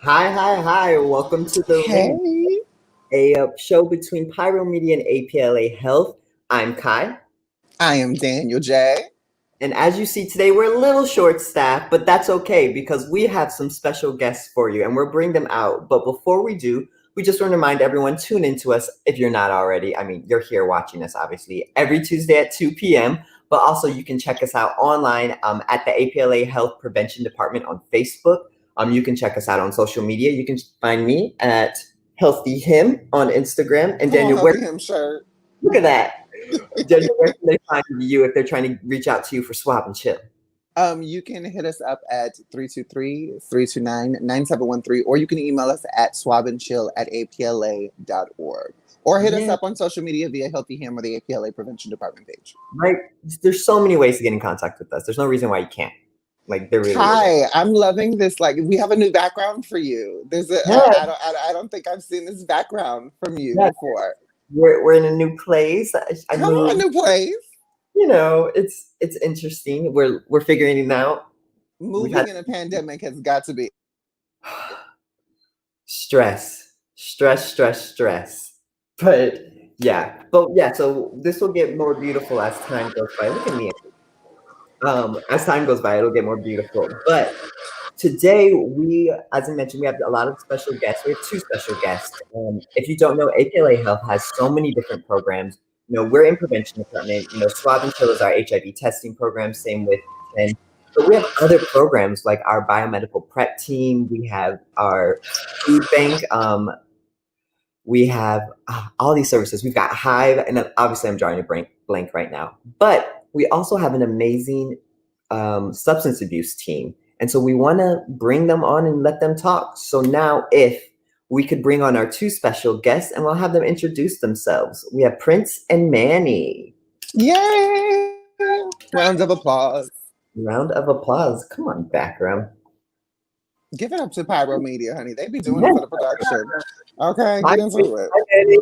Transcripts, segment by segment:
Hi. Welcome to the Ring, Hey, a show between Pyro Media and APLA Health. I'm Kai. I am Daniel J. And as you see today, we're a little short staffed, but that's okay because we have some special guests for you and we'll bring them out. But before we do, we just want to remind everyone tune into us if you're not already. I mean, you're here watching us, obviously, every Tuesday at 2 p.m. But also, you can check us out online at the APLA Health Prevention Department on Facebook. You can check us out on social media. You can find me at Healthy Him on Instagram. And Come on, Daniel, where, healthy him shirt. look at that. Daniel, where can they find you if they're trying to reach out to you for swab and chill? You can hit us up at 323-329-9713, or you can email us at swabandchill@apla.org. Or hit us Yeah, up on social media via Healthy Him or the APLA Prevention Department page. right. There's so many ways to get in contact with us. There's no reason why you can't. Like there really isn't. Hi, I'm loving this. Like, we have a new background for you. There's a Yeah, I don't think I've seen this background from you yeah. before. We're in a new place. I Come on, moved. new place. It's interesting. We're figuring it out. We've had Moving in a pandemic has got to be. stress. But yeah. So this will get more beautiful as time goes by. Look at me. As time goes by, it'll get more beautiful. But today, as I mentioned, we have a lot of special guests. We have two special guests. If you don't know, APLA Health has so many different programs. We're in prevention department. Swab and Chill is our HIV testing program. Same with and but we have other programs like our biomedical prep team. We have our food bank. We have all these services. We've got Hive, and then obviously I'm drawing a blank right now. But we also have an amazing substance abuse team. And so we want to bring them on and let them talk. So now if we could bring on our two special guests and we'll have them introduce themselves. We have Prince and Manny. Yay! Rounds of applause. Round of applause. Come on, background. Give it up to Pyro Media, honey. They be doing it Yeah. for the production. Okay, Hi, get into it. Manny.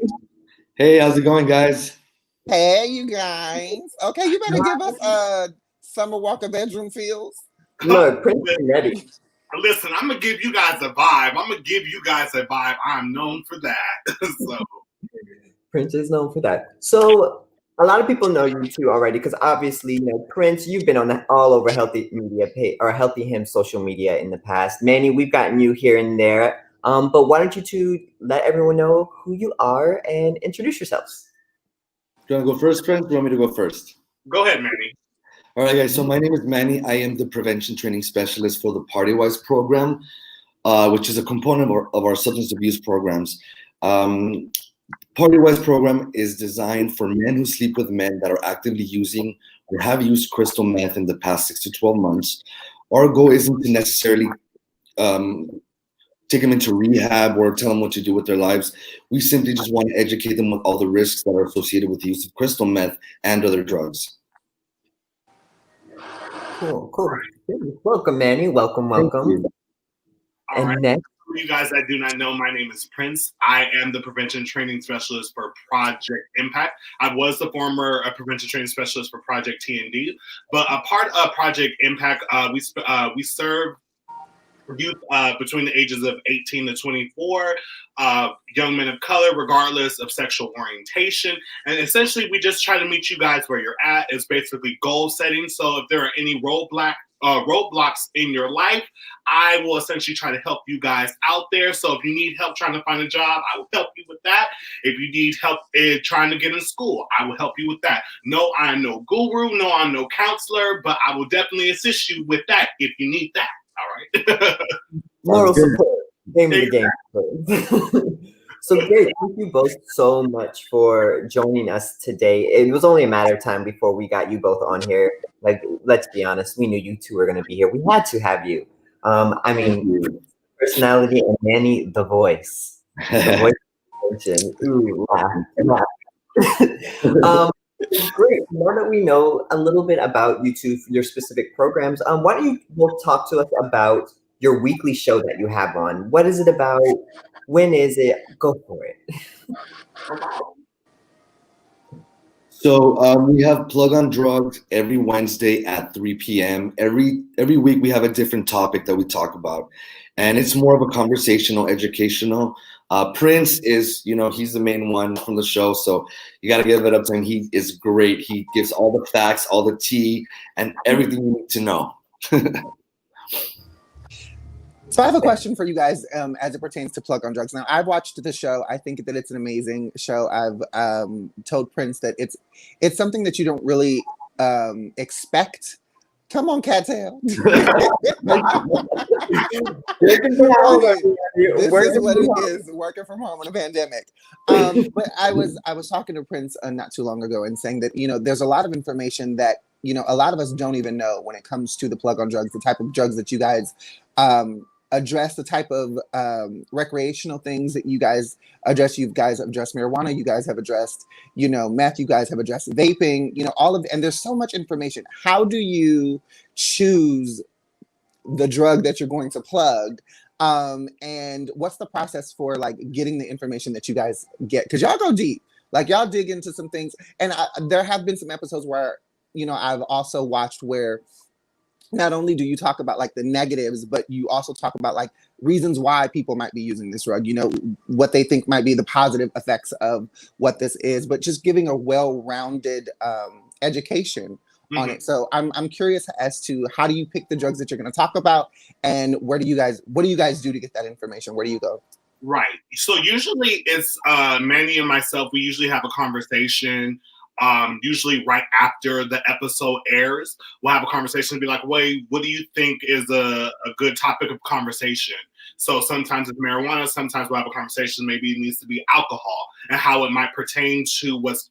Hey, how's it going, guys? Hey, you guys. Okay, you better give us Summer Walker bedroom feels. Look, Prince is ready. Listen, I'm gonna give you guys a vibe. I'm known for that. So Prince is known for that. So a lot of people know you two already because obviously, Prince, you've been on all over Healthy Media page or Healthy Him social media in the past. Manny, we've gotten you here and there. But why don't you two let everyone know who you are and introduce yourselves? Do you want to go first, Prince? Do you want me to go first? go ahead, Manny. All right, guys. So my name is Manny. I am the prevention training specialist for the PartyWise program, which is a component of our substance abuse programs. PartyWise program is designed for men who sleep with men that are actively using or have used crystal meth in the past 6 to 12 months. Our goal isn't to necessarily take them into rehab or tell them what to do with their lives. We simply just want to educate them on all the risks that are associated with the use of crystal meth and other drugs. Cool. Welcome, Manny. Welcome. Thank you. All right. And next, For you guys that do not know, my name is Prince. I am the prevention training specialist for Project Impact. I was the former prevention training specialist for Project TND, but a part of Project Impact, we serve youth between the ages of 18 to 24, young men of color, regardless of sexual orientation. And essentially, we just try to meet you guys where you're at. It's basically goal setting. So if there are any roadblocks in your life, I will essentially try to help you guys out there. So if you need help trying to find a job, I will help you with that. If you need help trying to get in school, I will help you with that. No, I'm no guru. No, I'm no counselor, but I will definitely assist you with that if you need that. All right. moral Sounds good. support. Name of the game. So great. Thank you both so much for joining us today. It was only a matter of time before we got you both on here. Like, let's be honest, we knew you two were going to be here. We had to have you. I mean, personality and Manny, the voice. The voice mention. Ooh, laugh. Great. Now that we know a little bit about you two, your specific programs, why don't you both talk to us about your weekly show that you have on? What is it about? When is it? Go for it. So we have Plug on Drugs every Wednesday at 3 p.m. Every week we have a different topic that we talk about, and it's more of a conversational, educational. Prince is, he's the main one from the show, so you got to give it up to him. He is great. He gives all the facts, all the tea, and everything you need to know. So I have a question for you guys as it pertains to Plug on Drugs. Now, I've watched the show. I think that it's an amazing show. I've told Prince that it's something that you don't really expect. Come on, Cattail. This is what it is, working from home in a pandemic. But I was talking to Prince not too long ago and saying that, there's a lot of information that, a lot of us don't even know when it comes to the Plug on Drugs, the type of drugs that you guys address, the type of recreational things that you guys address. You guys have addressed marijuana, you guys have addressed, meth, you guys have addressed vaping, and there's so much information. How do you choose the drug that you're going to plug? And what's the process for like getting the information that you guys get? Because y'all go deep, like y'all dig into some things. And there have been some episodes where, I've also watched where not only do you talk about like the negatives, but you also talk about like reasons why people might be using this drug, what they think might be the positive effects of what this is, but just giving a well-rounded education on it. So I'm curious as to how do you pick the drugs that you're going to talk about, and what do you guys do to get that information? Where do you go? Right. So usually it's Manny and myself, we usually have a conversation. Usually right after the episode airs, we'll have a conversation and be like, wait, what do you think is a good topic of conversation? So sometimes it's marijuana, sometimes we'll have a conversation, maybe it needs to be alcohol and how it might pertain to what's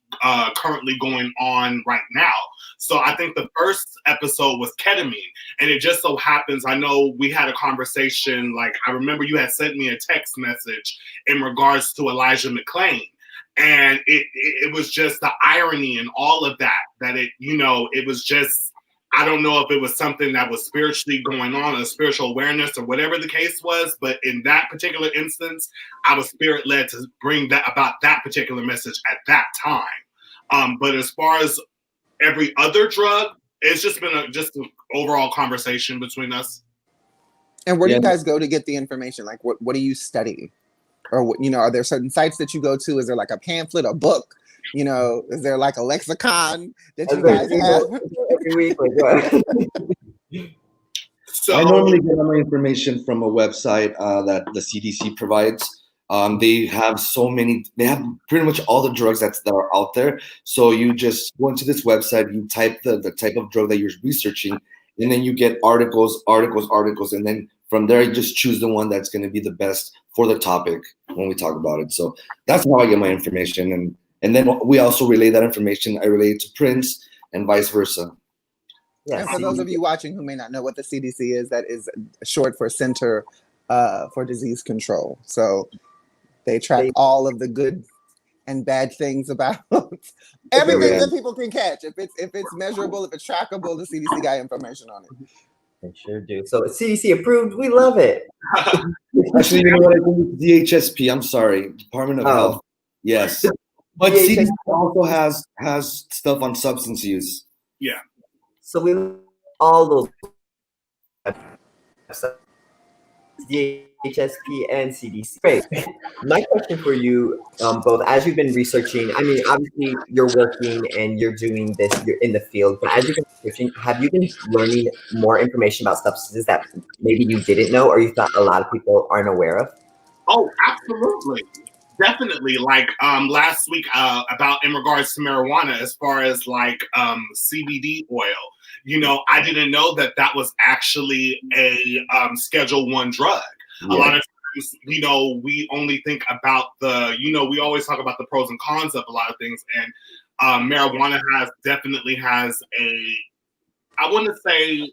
currently going on right now. So I think the first episode was ketamine, and it just so happens, I know we had a conversation, like I remember you had sent me a text message in regards to Elijah McClain. And it was just the irony and all of that it was just, I don't know if it was something that was spiritually going on, a spiritual awareness or whatever the case was. But in that particular instance, I was spirit led to bring that about that particular message at that time. But as far as every other drug, it's just been an overall conversation between us. And where do you guys go to get the information? Like, what do you study? Or, are there certain sites that you go to? Is there like a pamphlet, a book? Is there like a lexicon that you guys have? Every week, So I normally get my information from a website that the CDC provides. They have they have pretty much all the drugs that are out there. So you just go into this website, you type the type of drug that you're researching, and then you get articles, and then from there you just choose the one that's going to be the best for the topic when we talk about it. So that's how I get my information, and then we also relay that information. I relay it to Prince and vice versa. Yeah. And for those of you watching who may not know what the CDC is, that is short for Center for Disease Control. So they track all of the good and bad things about everything that people can catch. If it's measurable, if it's trackable, the CDC got information on it. They sure do. So CDC approved. We love it. Actually, you know what? I think DHSP. I'm sorry, Department of Health. Yes, but CDC also has stuff on substance use. Yeah. So we all those DHSP and CDC. Great. My question for you both, as you've been researching, I mean, obviously you're working and you're doing this, you're in the field, but as you've been researching, have you been learning more information about substances that maybe you didn't know or you thought a lot of people aren't aware of? Oh, absolutely. Definitely. Like last week about in regards to marijuana, as far as like CBD oil, I didn't know that was actually a Schedule I drug. Yeah. A lot of times, we only think about we always talk about the pros and cons of a lot of things. And marijuana definitely has I want to say,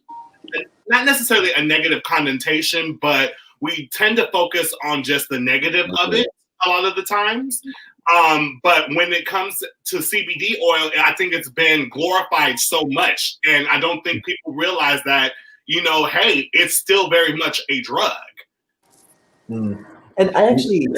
not necessarily a negative connotation, but we tend to focus on just the negative of it a lot of the times. But when it comes to CBD oil, I think it's been glorified so much. And I don't think people realize that, hey, it's still very much a drug. And I actually,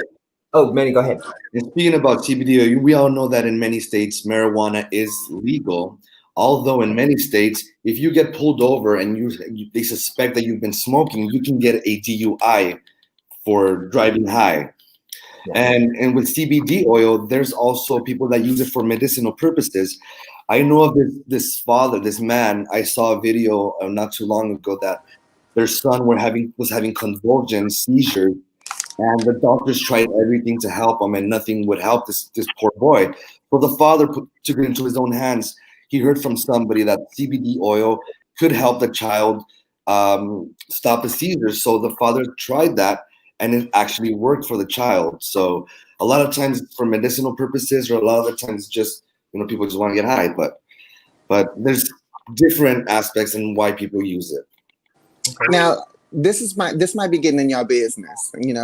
Oh, Manny, go ahead. And speaking about CBD, we all know that in many states, marijuana is legal. Although in many states, if you get pulled over and they suspect that you've been smoking, you can get a DUI for driving high. Yeah. And with CBD oil, there's also people that use it for medicinal purposes. I know of this man. I saw a video not too long ago that their son was having convulsions, seizures, and the doctors tried everything to help him, and nothing would help this poor boy. So the father took it into his own hands. He heard from somebody that CBD oil could help the child stop the seizures. So the father tried that, and it actually worked for the child. So a lot of times it's for medicinal purposes, or a lot of the times just people just want to get high. But there's different aspects in why people use it. Now, this might be getting in your business, and in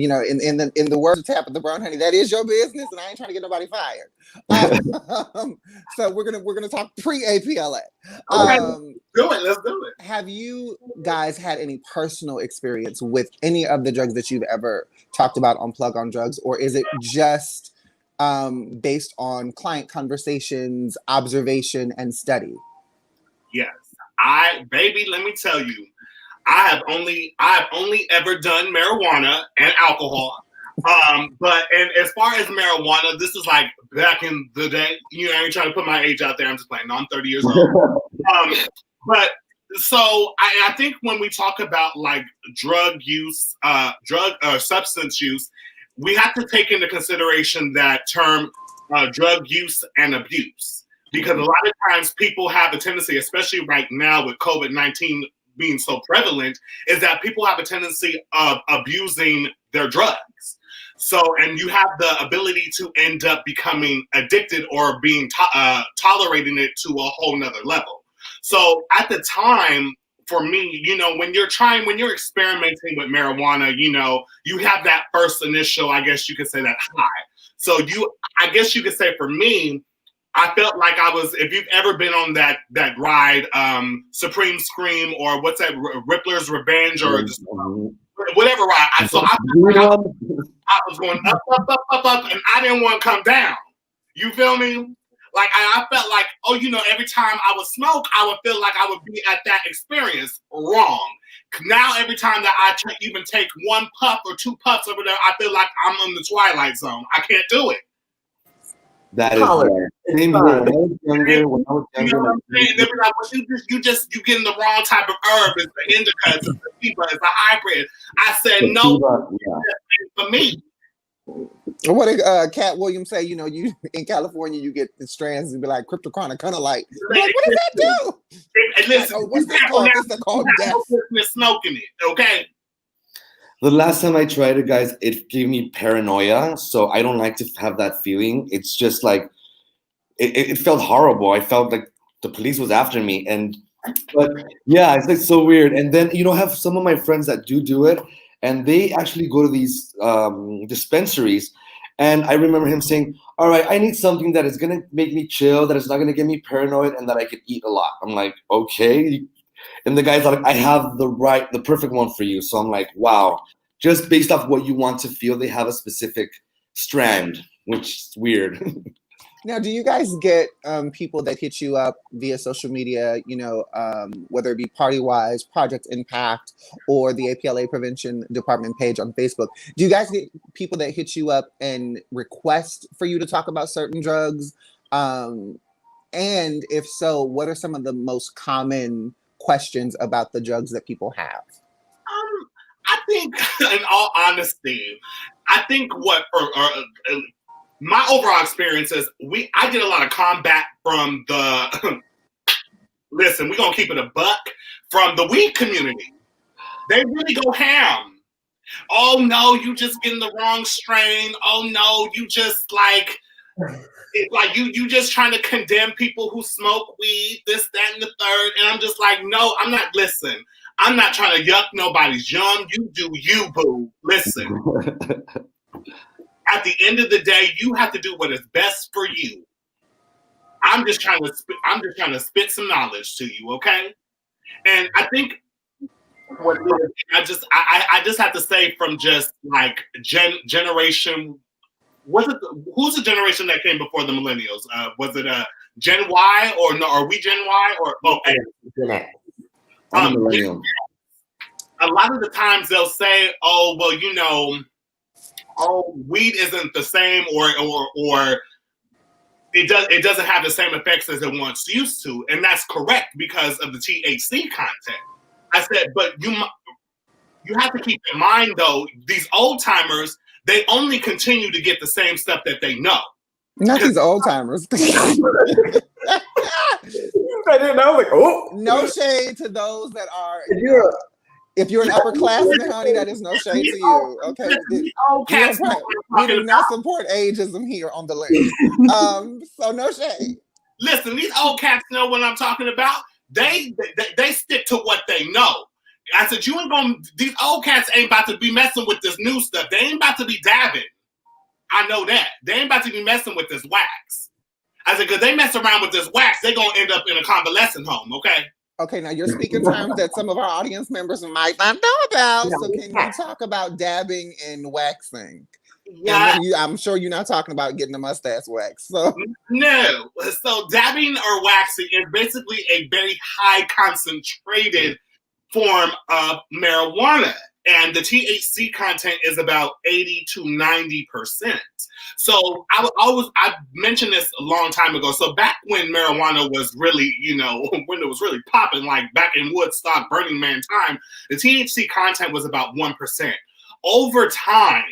the words of Tabitha Brown, honey, that is your business, and I ain't trying to get nobody fired. So we're gonna talk pre-APLA. Okay, let's do it. Have you guys had any personal experience with any of the drugs that you've ever talked about on Plug on Drugs, or is it just based on client conversations, observation, and study? Yes, baby, let me tell you, I've only ever done marijuana and alcohol. But as far as marijuana, this is like back in the day. I ain't trying to put my age out there. I'm just playing. No, I'm 30 years old. But so I think when we talk about like drug use, substance use, we have to take into consideration that term drug use and abuse. Because a lot of times people have a tendency, especially right now with COVID-19 being so prevalent, is that people have a tendency of abusing their drugs. So, and you have the ability to end up becoming addicted or being tolerating it to a whole nother level. So at the time, for me, when you're experimenting with marijuana, you have that first initial, I guess you could say, that high. So I guess you could say for me, I felt like I was, if you've ever been on that ride, Supreme Scream, or what's that, Rippler's Revenge, or just whatever ride. I was going up, and I didn't want to come down. You feel me? Like I felt like, every time I would smoke, I would feel like I would be at that experience. Wrong. Now every time that I even take one puff or two puffs over there, I feel like I'm in the Twilight Zone. I can't do it. That is same here. When I was younger, you know what I'm saying? They were like, well, you getting the wrong type of herb. It's the indica, it's the sativa, it's the hybrid. I said no, for me. What did Cat Williams say? You in California, you get the strands and be like cryptochronic, kind of like what does that do? Listen, what's that called? What's called? Death. Smoking it, okay? The last time I tried it, guys, it gave me paranoia. So I don't like to have that feeling. It's just like, it felt horrible. I felt like the police was after me. But yeah, it's like so weird. And then, have some of my friends that do it, and they actually go to these dispensaries. And I remember him saying, all right, I need something that is going to make me chill, that is not going to get me paranoid, and that I can eat a lot. I'm like, okay. And the guy's like, I have the perfect one for you. So I'm like, wow. Just based off what you want to feel, they have a specific strand, which is weird. Now, do you guys get people that hit you up via social media, whether it be PartyWise, Project Impact, or the APLA Prevention Department page on Facebook? Do you guys get people that hit you up and request for you to talk about certain drugs? And if so, what are some of the most common questions about the drugs that people have? I think, in all honesty, I think my overall experience is I get a lot of combat from the listen, we're gonna keep it a buck, from the weed community. They really go ham. Oh no, you just getting the wrong strain. Oh no, you just like it's like you just trying to condemn people who smoke weed, this, that, and the third. And I'm just like, no, I'm not. Listen, I'm not trying to yuck nobody's yum. You do you, boo. Listen. At the end of the day, you have to do what is best for you. I'm just trying to spit some knowledge to you, okay? And I think what it is. I just have to say from just like generation. Was it who's the generation that came before the millennials? Was it Gen Y or no? Are we Gen Y or X? Gen X. I'm a millennial. A lot of the times they'll say, "Oh, well, you know, oh, weed isn't the same, or it doesn't have the same effects as it once used to," and that's correct because of the THC content. I said, but you have to keep in mind though, these old timers, they only continue to get the same stuff that they know. Not these old timers. I didn't know. Like, oh, no shade to those that are. If you're an upperclassman, honey, that is no shade to you. Okay, we do not support ageism here on the list. So no shade. Listen, these old cats know what I'm talking about. They stick to what they know. I said, you ain't gonna. These old cats ain't about to be messing with this new stuff. They ain't about to be dabbing. I know that. They ain't about to be messing with this wax. I said, because they mess around with this wax, they gonna end up in a convalescent home. Okay. Okay, now you're speaking terms that some of our audience members might not know about. So can you talk about dabbing and waxing? Yeah. I'm sure you're not talking about getting a mustache wax. So no. So dabbing or waxing is basically a very high concentrated form of marijuana. And the THC content is about 80 to 90%. So I mentioned this a long time ago. So back when marijuana was really, when it was really popping, like back in Woodstock, Burning Man time, the THC content was about 1%. Over time,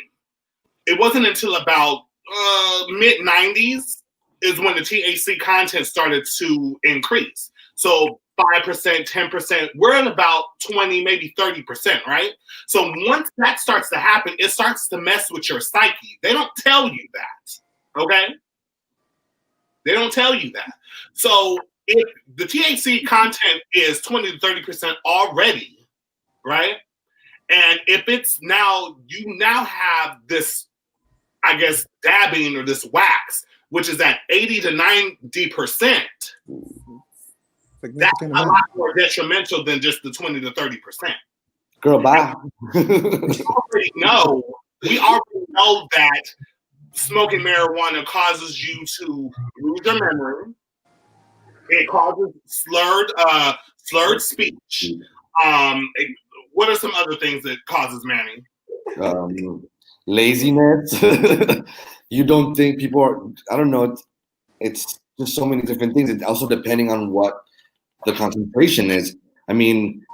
it wasn't until about mid-90s is when the THC content started to increase. So 5%, 10%, we're at about 20, maybe 30%, right? So once that starts to happen, it starts to mess with your psyche. They don't tell you that, okay? They don't tell you that. So if the THC content is 20 to 30% already, right? And if it's now, you now have this, I guess, dabbing or this wax, which is at 80 to 90%, that's a lot more detrimental than just the 20 to 30%. Girl, bye. We already know that smoking marijuana causes you to lose your memory. It causes slurred speech. What are some other things that causes, Manny? Laziness. You don't think people are, I don't know, it's just so many different things. It's also depending on what the concentration is. I mean,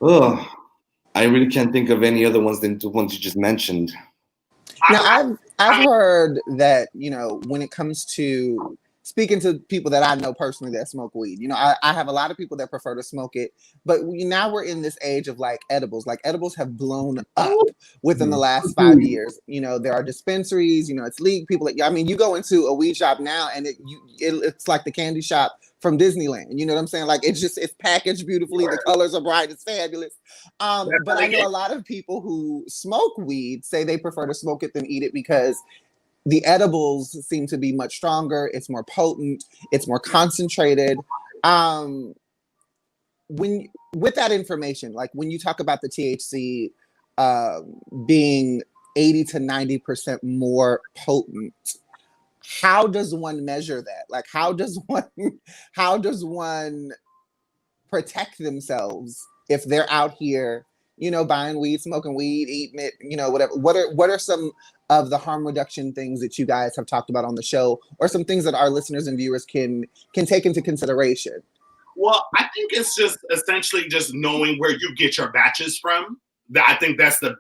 I really can't think of any other ones than the ones you just mentioned. Now, I've heard that, when it comes to speaking to people that I know personally that smoke weed, I have a lot of people that prefer to smoke it, but now we're in this age of like edibles. Like edibles have blown up within the last 5 years. There are dispensaries, it's league people. You go into a weed shop now and it's like the candy shop from Disneyland. You know what I'm saying? Like it's packaged beautifully. The colors are bright. It's fabulous. But I know a lot of people who smoke weed say they prefer to smoke it than eat it because the edibles seem to be much stronger. It's more potent. It's more concentrated. With that information, like when you talk about the THC being 80 to 90% more potent, how does one measure that? Like, how does one protect themselves if they're out here, buying weed, smoking weed, eating it, whatever? What are some of the harm reduction things that you guys have talked about on the show, or some things that our listeners and viewers can take into consideration? Well, I think it's just essentially just knowing where you get your batches from. I think that's the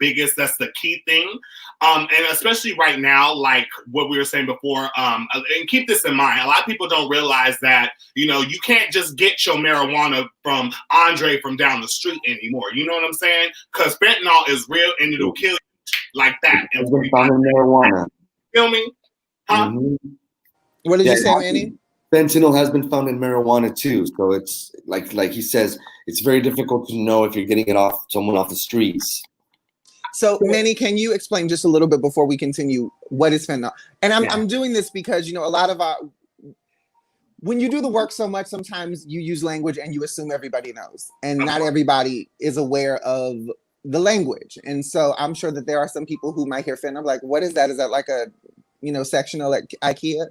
key thing. And especially right now, like what we were saying before, and keep this in mind, a lot of people don't realize that, you can't just get your marijuana from Andre from down the street anymore. You know what I'm saying? Because fentanyl is real and it'll kill you like that. And marijuana. Feel me? Huh? Mm-hmm. What did you say, Manny? Fentanyl has been found in marijuana too. So it's like he says, it's very difficult to know if you're getting it off someone off the streets. So Manny, can you explain just a little bit before we continue what is fentanyl? And I'm doing this because, a lot of when you do the work so much, sometimes you use language and you assume everybody knows, and Of not course. everybody is aware of the language. And so I'm sure that there are some people who might hear fentanyl like, what is that? Is that like a, sectional at IKEA?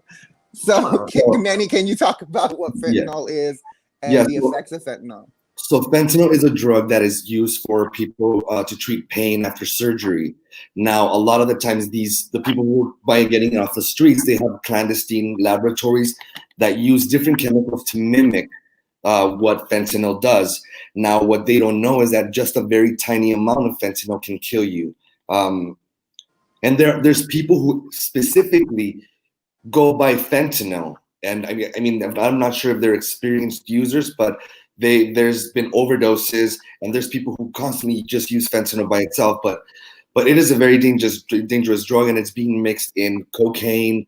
So, Manny, can you talk about what Yeah. fentanyl is and Yeah, the so- effects of fentanyl? So fentanyl is a drug that is used for people to treat pain after surgery. Now, a lot of the times, the people who by getting it off the streets, they have clandestine laboratories that use different chemicals to mimic what fentanyl does. Now, what they don't know is that just a very tiny amount of fentanyl can kill you. And there's people who specifically go by fentanyl, and I mean, I'm not sure if they're experienced users, but there's been overdoses, and there's people who constantly just use fentanyl by itself. But it is a very dangerous drug, and it's being mixed in cocaine,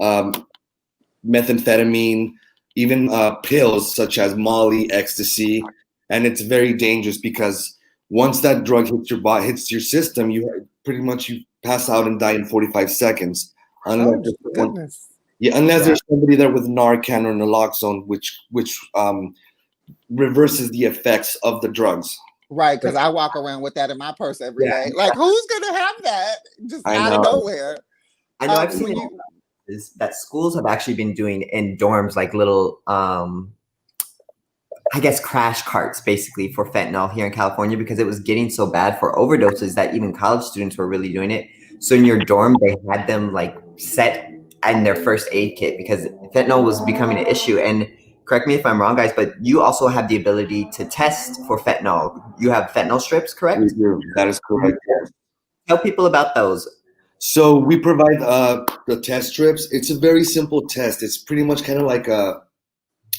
methamphetamine, even pills such as Molly, ecstasy, and it's very dangerous because once that drug hits your body, hits your system, you pass out and die in 45 seconds. Unless Goodness. unless there's somebody there with Narcan or naloxone, which reverses the effects of the drugs. Right, because I walk around with that in my purse every day. Like, who's gonna have that just out of nowhere? I know I've seen is that schools have actually been doing in dorms like little I guess crash carts basically for fentanyl here in California, because it was getting so bad for overdoses that even college students were really doing it. So in your dorm, they had them like set in their first aid kit because fentanyl was becoming an issue. And correct me if I'm wrong, guys, but you also have the ability to test for fentanyl. You have fentanyl strips, correct? That is correct. Tell people about those. So we provide the test strips. It's a very simple test. It's pretty much kind of like a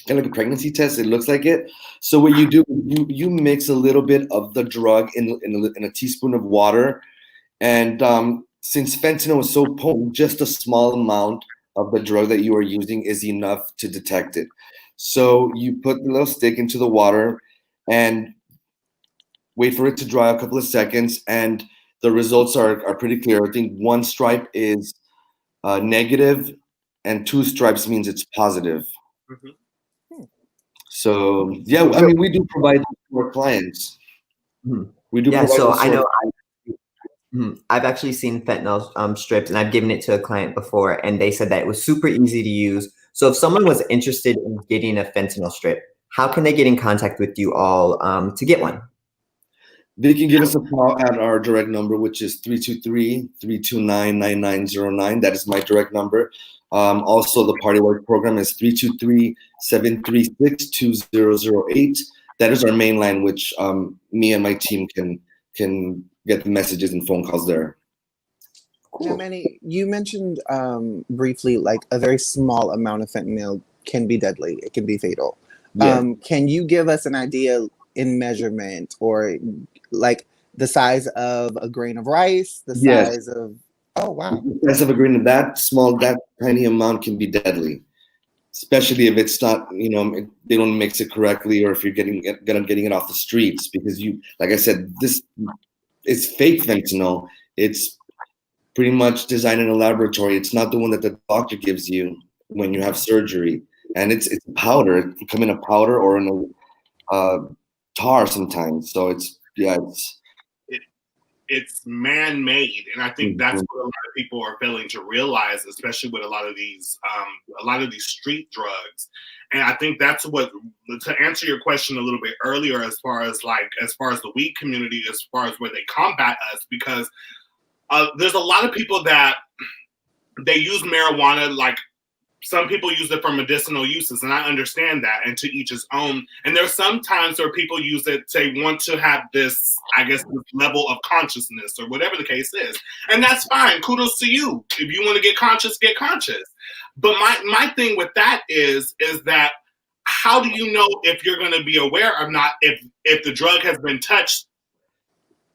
pregnancy test. It looks like it. So what you do, you mix a little bit of the drug in a teaspoon of water, and since fentanyl is so potent, just a small amount of the drug that you are using is enough to detect it. So you put the little stick into the water and wait for it to dry a couple of seconds, and the results are pretty clear. I think one stripe is negative, and 2 stripes means it's positive. Mm-hmm. So yeah, I mean, we do provide for clients. Mm-hmm. We do. Yeah, so I know I've actually seen fentanyl strips, and I've given it to a client before, and they said that it was super easy to use. So if someone was interested in getting a fentanyl strip, how can they get in contact with you all to get one? They can give us a call at our direct number, which is 323-329-9909. That is my direct number. Also, the Party Work program is 323-736-2008. That is our main line, which me and my team can get the messages and phone calls there. Cool. Now, Manny, you mentioned briefly like a very small amount of fentanyl can be deadly. It can be fatal. Yeah. Can you give us an idea in measurement, or like the size of a grain of rice, the size of, oh wow. The size of a grain of that tiny amount can be deadly, especially if it's not, they don't mix it correctly, or if you're getting it off the streets, because like I said, this is fake fentanyl. It's pretty much designed in a laboratory. It's not the one that the doctor gives you when you have surgery. And it's powder. It can come in a powder or in a tar sometimes. So it's man-made, and I think that's what a lot of people are failing to realize, especially with a lot of these street drugs. And I think that's what, to answer your question a little bit earlier, as far as the weed community, as far as where they combat us, because there's a lot of people that they use marijuana, like some people use it for medicinal uses, and I understand that, and to each his own. And there's some times where people use it, they want to have this, I guess, this level of consciousness or whatever the case is. And that's fine. Kudos to you. If you want to get conscious, get conscious. But my thing with that is that how do you know if you're going to be aware or not if the drug has been touched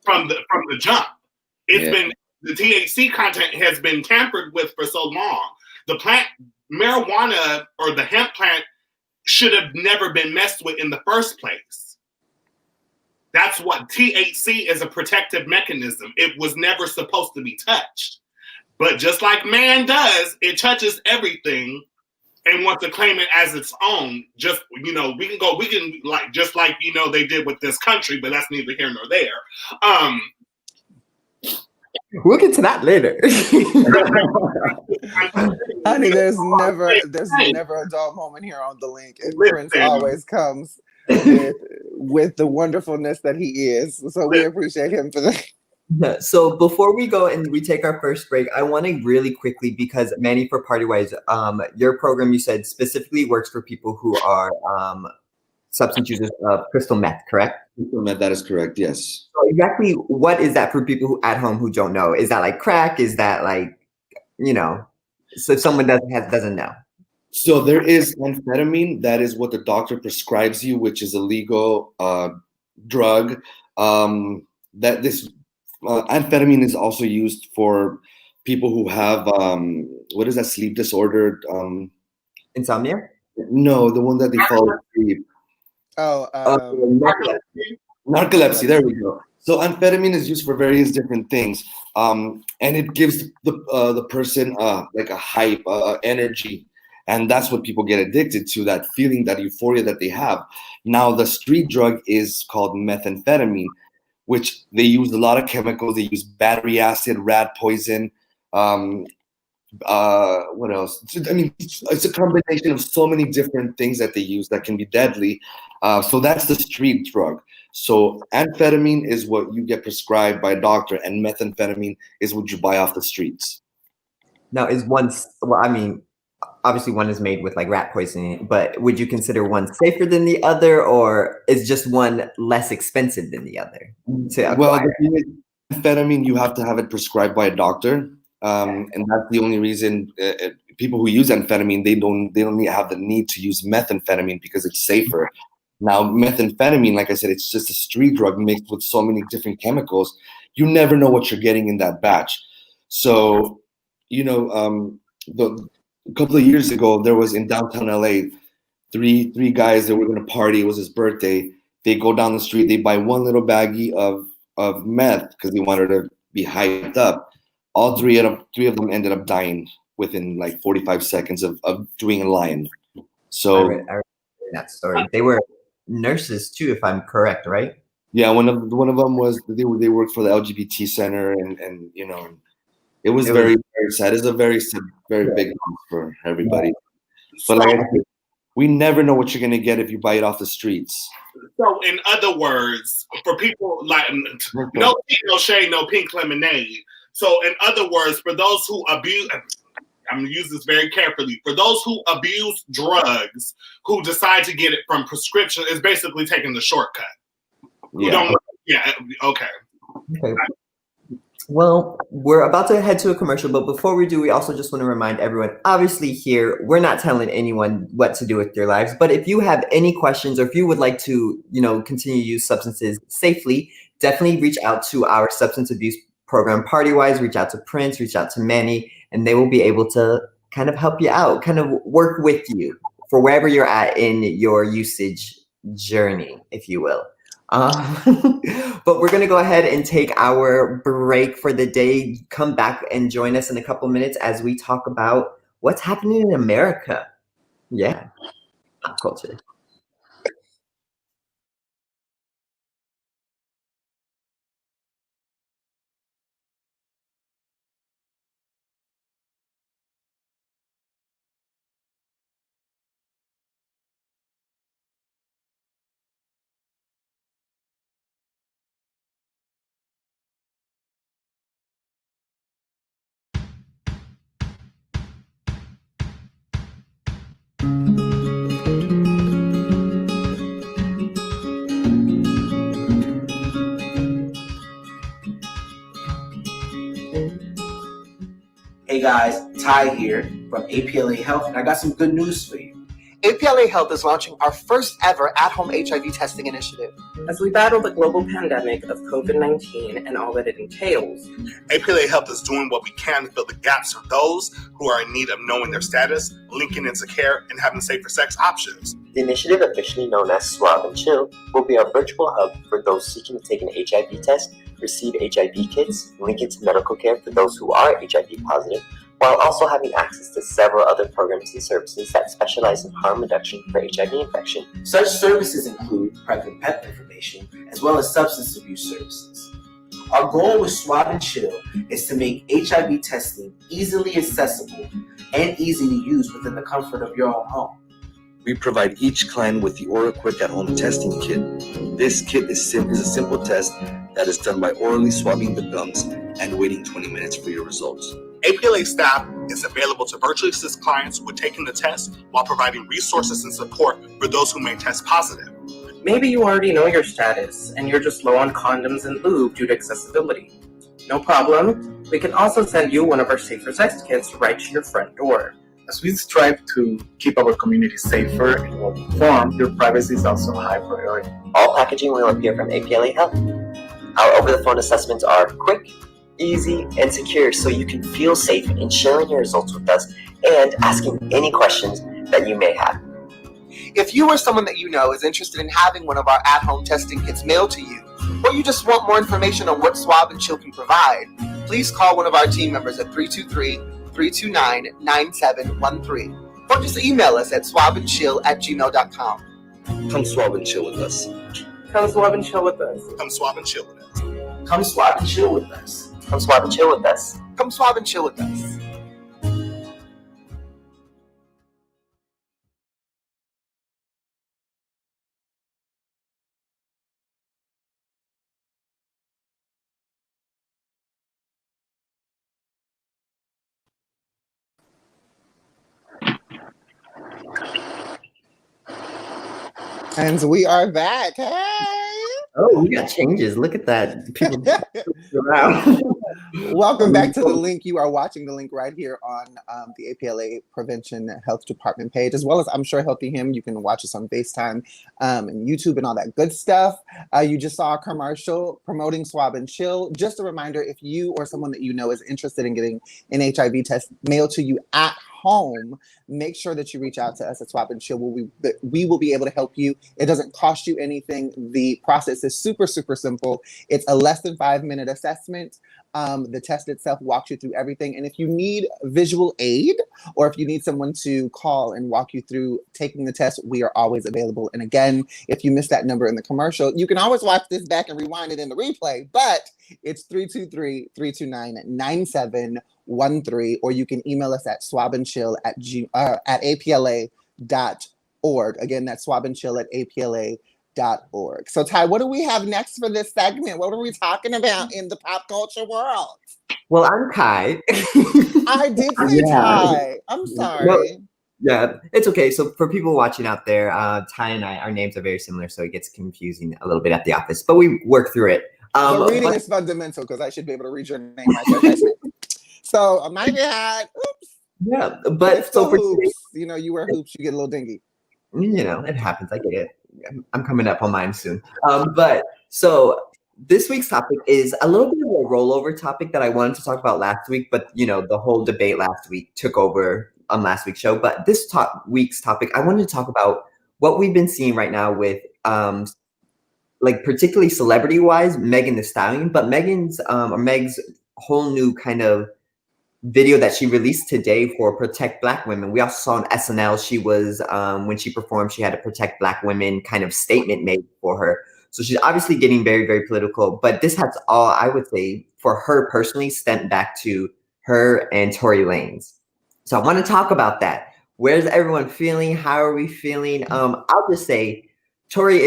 from the jump? It's been, the THC content has been tampered with for so long. The plant, marijuana or the hemp plant, should have never been messed with in the first place. That's what THC is, a protective mechanism. It was never supposed to be touched. But just like man does, it touches everything and want to claim it as its own. Just, we can like, just like, they did with this country, but that's neither here nor there. We'll get to that later. Honey, there's never a dull moment here on the link. And Prince always comes with the wonderfulness that he is. So we appreciate him for that. So before we go and we take our first break, I want to really quickly, because Manny, for Partywise, your program, you said, specifically works for people who are substance users of crystal meth, correct? Crystal meth, that is correct, yes. So exactly what is that for people who at home who don't know? Is that like crack? Is that like, so if someone doesn't know? So there is amphetamine. That is what the doctor prescribes you, which is a legal drug. Amphetamine is also used for people who have what is that, sleep disorder? Insomnia? No, the one that they fall asleep. Narcolepsy. There we go. So amphetamine is used for various different things, and it gives the person like a hype, energy, and that's what people get addicted to. That feeling, that euphoria that they have. Now, the street drug is called methamphetamine, which they use a lot of chemicals. They use battery acid, rat poison. What else? I mean, it's a combination of so many different things that they use that can be deadly. So that's the street drug. So amphetamine is what you get prescribed by a doctor, and methamphetamine is what you buy off the streets. Now, obviously one is made with like rat poisoning, but would you consider one safer than the other, or is just one less expensive than the other to acquire? Well, the thing is, amphetamine, you have to have it prescribed by a doctor, and that's the only reason people who use amphetamine, they don't have the need to use methamphetamine because it's safer. Now, methamphetamine, like I said, it's just a street drug mixed with so many different chemicals. You never know what you're getting in that batch. So, a couple of years ago, there was in downtown LA, three guys that were going to party. It was his birthday. They go down the street. They buy one little baggie of meth because they wanted to be hyped up. All three of them ended up dying within like 45 seconds of doing a line. So I read that story. They were nurses too, if I'm correct, right? Yeah, one of them was they worked for the LGBT center, and it was very sad. It's a very big loss for everybody. But like I said, we never know what you're gonna get if you buy it off the streets. So, in other words, for people like no tea, no shade, no pink lemonade. So, in other words, for those who abuse, I'm gonna use this very carefully. For those who abuse drugs, who decide to get it from prescription, is basically taking the shortcut. Okay. Well, we're about to head to a commercial, but before we do, we also just want to remind everyone, obviously here, we're not telling anyone what to do with their lives, but if you have any questions or if you would like to, continue to use substances safely, definitely reach out to our substance abuse program, Partywise, reach out to Prince, reach out to Manny, and they will be able to kind of help you out, kind of work with you for wherever you're at in your usage journey, if you will. But we're going to go ahead and take our break for the day. Come back and join us in a couple minutes as we talk about what's happening in America. Yeah, pop culture. Hey guys, Ty here from APLA Health, and I got some good news for you. APLA Health is launching our first ever at-home HIV testing initiative. As we battle the global pandemic of COVID-19 and all that it entails, APLA Health is doing what we can to fill the gaps for those who are in need of knowing their status, linking into care, and having safer sex options. The initiative, officially known as Swab and Chill, will be our virtual hub for those seeking to take an HIV test, receive HIV kits, link it to medical care for those who are HIV positive, while also having access to several other programs and services that specialize in harm reduction for HIV infection. Such services include PrEP and PEP information, as well as substance abuse services. Our goal with Swab and Chill is to make HIV testing easily accessible and easy to use within the comfort of your own home. We provide each client with the Aura Quick at-home testing kit. This kit is a simple test that is done by orally swabbing the gums and waiting 20 minutes for your results. APLA staff is available to virtually assist clients with taking the test while providing resources and support for those who may test positive. Maybe you already know your status and you're just low on condoms and lube due to accessibility. No problem. We can also send you one of our safer sex kits right to your front door. As we strive to keep our community safer and well informed, your privacy is also a high priority. All packaging will appear from APLA Health. Our over-the-phone assessments are quick, easy, and secure, so you can feel safe in sharing your results with us and asking any questions that you may have. If you or someone that you know is interested in having one of our at-home testing kits mailed to you, or you just want more information on what Swab and Chill can provide, please call one of our team members at 323-329-9713, or just email us at swabandchill@gmail.com. Come swab and chill with us. Come swab and chill with us. Come swab and chill with us. Come swab and chill with us. Come swab and chill with us. Come swab and chill with us. And we are back. Hey! Oh, we got changes. Look at that. People around. Welcome back to the link. You are watching the link right here on the APLA Prevention Health Department page, as well as I'm sure Healthy Him. You can watch us on FaceTime and YouTube and all that good stuff. You just saw a commercial promoting Swab and Chill. Just a reminder, if you or someone that you know is interested in getting an HIV test mailed to you at home, make sure that you reach out to us at Swab and Chill. We will be able to help you. It doesn't cost you anything. The process is super, super simple. It's a less than 5-minute assessment. The test itself walks you through everything. And if you need visual aid, or if you need someone to call and walk you through taking the test, we are always available. And again, if you missed that number in the commercial, you can always watch this back and rewind it in the replay, but it's 323-329-9713, or you can email us at swabandchill@apla.org. Again, that's swabandchill@apla.org. So Ty, what do we have next for this segment? What are we talking about in the pop culture world? Well, I'm Kai. I did say Ty. I'm sorry. Well, yeah, it's okay. So for people watching out there, Ty and I, our names are very similar, so it gets confusing a little bit at the office, but we work through it. The reading is fundamental because I should be able to read your name right. So my bad. Oops. Yeah, but so for hoops, you wear hoops, you get a little dingy. It happens. I get it. I'm coming up on mine soon. But so this week's topic is a little bit of a rollover topic that I wanted to talk about last week, but the whole debate last week took over on last week's show. But this week's topic, I wanted to talk about what we've been seeing right now with like particularly celebrity-wise, Megan Thee Stallion, but Meg's whole new kind of video that she released today for Protect Black Women. We also saw on SNL, she was, when she performed, she had a Protect Black Women kind of statement made for her. So she's obviously getting very, very political, but this has all, I would say, for her personally, stemmed back to her and Tory Lanez. So I want to talk about that. Where's everyone feeling? How are we feeling? I'll just say Tory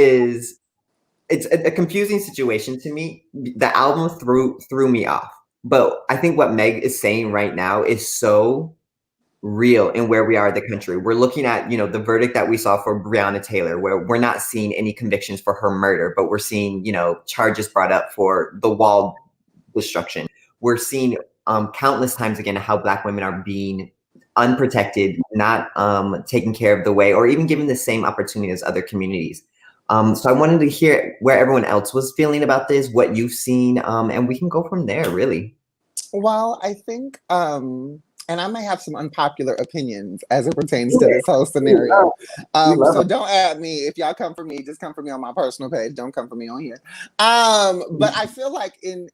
it's a confusing situation to me. The album threw me off. But I think what Meg is saying right now is so real in where we are in the country. We're looking at, the verdict that we saw for Breonna Taylor, where we're not seeing any convictions for her murder, but we're seeing, charges brought up for the wall destruction. We're seeing countless times again how Black women are being unprotected, not taken care of the way, or even given the same opportunity as other communities. So I wanted to hear where everyone else was feeling about this, what you've seen, and we can go from there, really. Well, I think, and I might have some unpopular opinions as it pertains to this whole scenario. So don't add me. If y'all come for me, just come for me on my personal page. Don't come for me on here. But I feel like in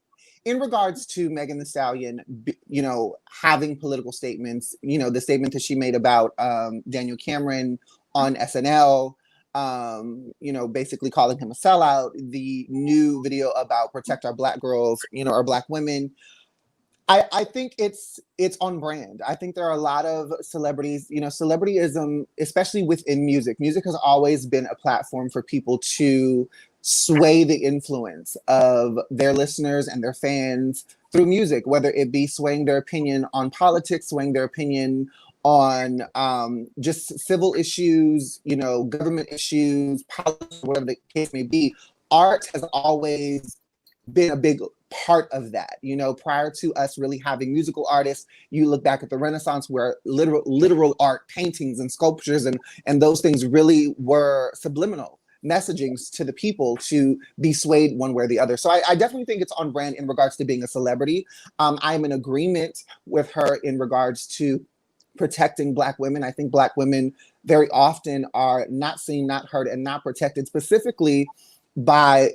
in regards to Megan Thee Stallion, you know, having political statements, you know, the statement that she made about Daniel Cameron on SNL, you know, basically calling him a sellout, the new video about protect our Black girls, you know, our Black women. I think it's on brand. I think there are a lot of celebrities, you know, celebrityism, especially within music. Music has always been a platform for people to sway the influence of their listeners and their fans through music, whether it be swaying their opinion on politics, swaying their opinion on just civil issues, you know, government issues, politics, whatever the case may be. Art has always been a big part of that. You know, prior to us really having musical artists, you look back at the Renaissance where literal art, paintings and sculptures and those things really were subliminal messagings to the people to be swayed one way or the other. So I definitely think it's on brand in regards to being a celebrity. I'm in agreement with her in regards to protecting Black women. I think Black women very often are not seen, not heard, and not protected specifically by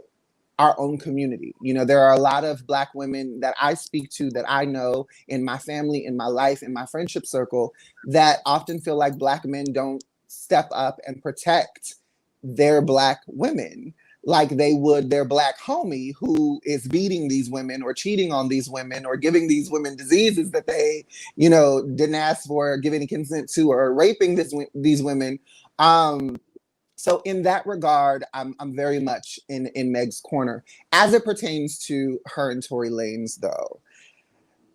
our own community. You know, there are a lot of Black women that I speak to, that I know in my family, in my life, in my friendship circle, that often feel like Black men don't step up and protect their Black women like they would their Black homie who is beating these women or cheating on these women or giving these women diseases that they, you know, didn't ask for or give any consent to, or raping these women. So in that regard, I'm very much in Meg's corner. As it pertains to her and Tory Lanez, though,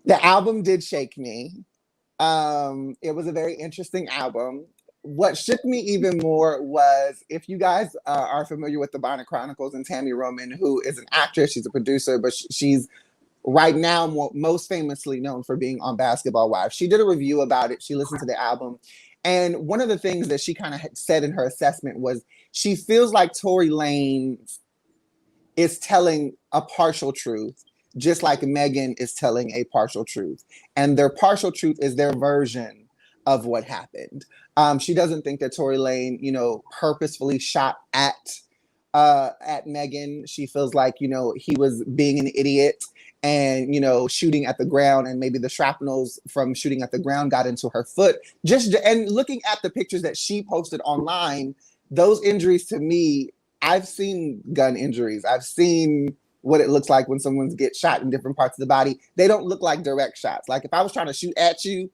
the album did shake me. It was a very interesting album. What shook me even more was, if you guys are familiar with the Bonnet Chronicles and Tammy Roman, who is an actress, she's a producer, but she's right now most famously known for being on Basketball Wives. She did a review about it. She listened to the album. And one of the things that she kind of said in her assessment was she feels like Tory Lanez is telling a partial truth, just like Megan is telling a partial truth. And their partial truth is their version of what happened. She doesn't think that Tory Lanez, you know, purposefully shot at Megan. She feels like, you know, he was being an idiot and, you know, shooting at the ground, and maybe the shrapnels from shooting at the ground got into her foot. And looking at the pictures that she posted online, those injuries to me, I've seen gun injuries. I've seen what it looks like when someone gets shot in different parts of the body. They don't look like direct shots. Like if I was trying to shoot at you,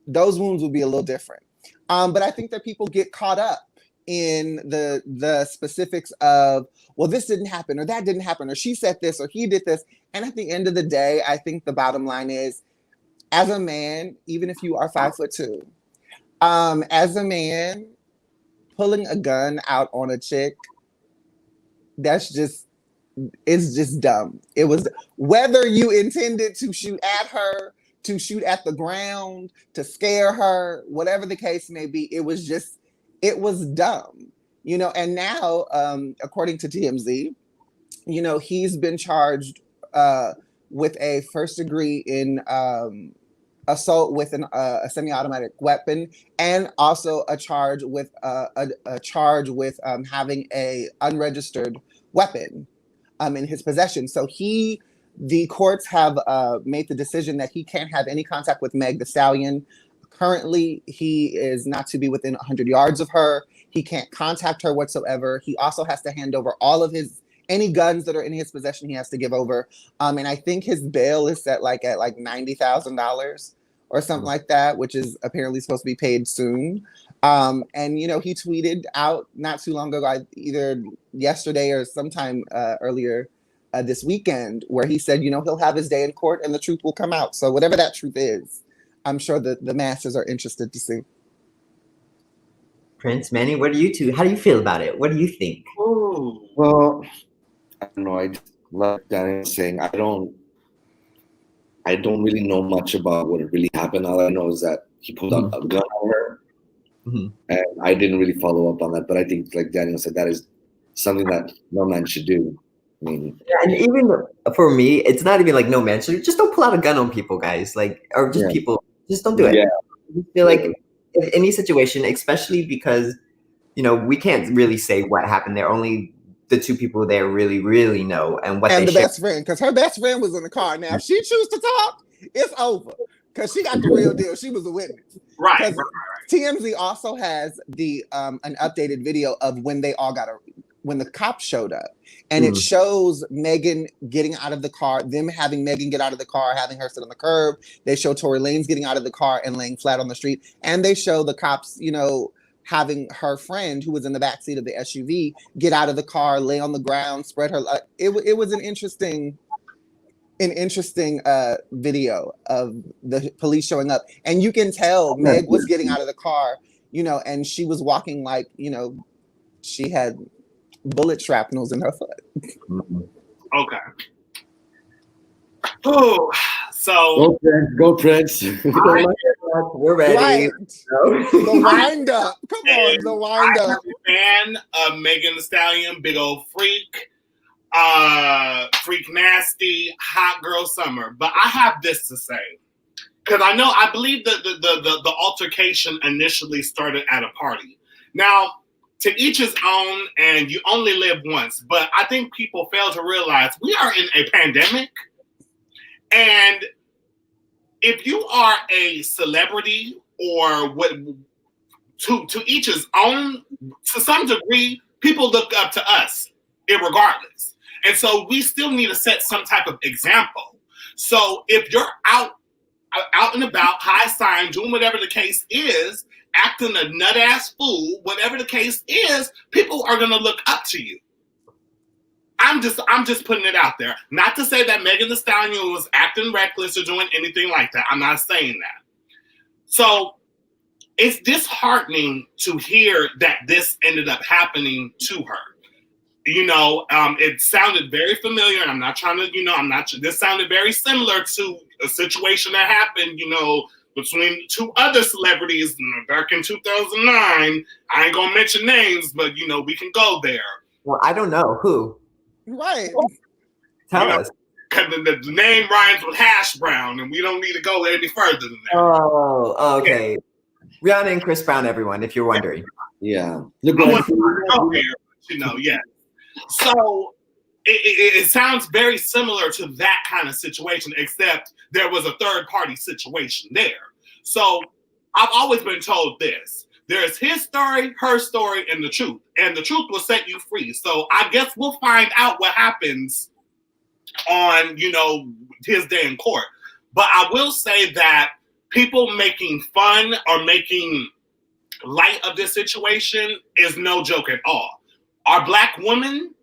those wounds would be a little different. But I think that people get caught up in the specifics of, well, this didn't happen, or that didn't happen, or she said this, or he did this. And at the end of the day, I think the bottom line is, as a man, even if you are 5'2", as a man, pulling a gun out on a chick, it's just dumb. It was, whether you intended to shoot at her, to shoot at the ground, to scare her, whatever the case may be, it was dumb, you know. And now, according to TMZ, you know, he's been charged with a first degree in assault with a semi-automatic weapon, and also a charge with having a unregistered weapon in his possession. So the courts have made the decision that he can't have any contact with Meg Thee Stallion. Currently, he is not to be within 100 yards of her. He can't contact her whatsoever. He also has to hand over all of any guns that are in his possession. He has to give over. And I think his bail is set at $90,000 or something like that, which is apparently supposed to be paid soon. And, you know, he tweeted out not too long ago, either yesterday or sometime earlier this weekend, where he said, you know, he'll have his day in court and the truth will come out. So whatever that truth is, I'm sure that the masses are interested to see. Prince, Manny, what do you two? How do you feel about it? What do you think? Oh, well, I don't know. I just like Daniel saying, I don't really know much about what really happened. All I know is that he pulled out a gun on her, and I didn't really follow up on that. But I think, like Daniel said, that is something that no man should do. I mean, yeah, and even for me, it's not even like no man should. Just don't pull out a gun on people, guys. Like, or just people. Just don't do it. Yeah. I feel like in any situation, especially because, you know, we can't really say what happened there. Only the two people there really, really know and what And they the share. best friend, because her best friend was in the car. Now, if she chooses to talk, it's over. Because she got the real deal. She was a witness. Right. Because TMZ also has the an updated video of when they all when the cops showed up. And it shows Megan getting out of the car, them having Megan get out of the car, having her sit on the curb. They show Tory Lanez getting out of the car and laying flat on the street. And they show the cops, you know, having her friend who was in the backseat of the SUV get out of the car, lay on the ground, spread her. It was an interesting video of the police showing up. And you can tell Meg was getting out of the car, you know, and she was walking like, you know, she had bullet shrapnels in her foot. Okay. Oh, so go Prince. We're ready. Right. The wind up. Come on, the wind up. I'm a fan of Megan Thee Stallion, big old freak, freak nasty, hot girl summer. But I have this to say. Because I believe that the altercation initially started at a party. Now, to each his own, and you only live once. But I think people fail to realize we are in a pandemic. And if you are a celebrity or what, to each his own, to some degree, people look up to us, irregardless. And so we still need to set some type of example. So if you're out and about, high sign, doing whatever the case is, acting a nut ass fool, whatever the case is, people are gonna look up to you. I'm just putting it out there. Not to say that Megan Thee Stallion was acting reckless or doing anything like that. I'm not saying that. So it's disheartening to hear that this ended up happening to her. You know, it sounded very familiar, and I'm not trying to, this sounded very similar to a situation that happened, you know, between two other celebrities back in 2009. I ain't gonna mention names, but, you know, we can go there. Well, I don't know. Who? Right. Tell us. Because the name rhymes with hash brown, and we don't need to go any further than that. Oh, okay. Yeah. Rihanna and Chris Brown, everyone, if you're wondering. Yeah. I want to go there, but, you know, yeah. So it sounds very similar to that kind of situation, except there was a third party situation there. So I've always been told this. There's his story, her story, and the truth. And the truth will set you free. So I guess we'll find out what happens on, you know, his day in court. But I will say that people making fun or making light of this situation is no joke at all. Our Black women,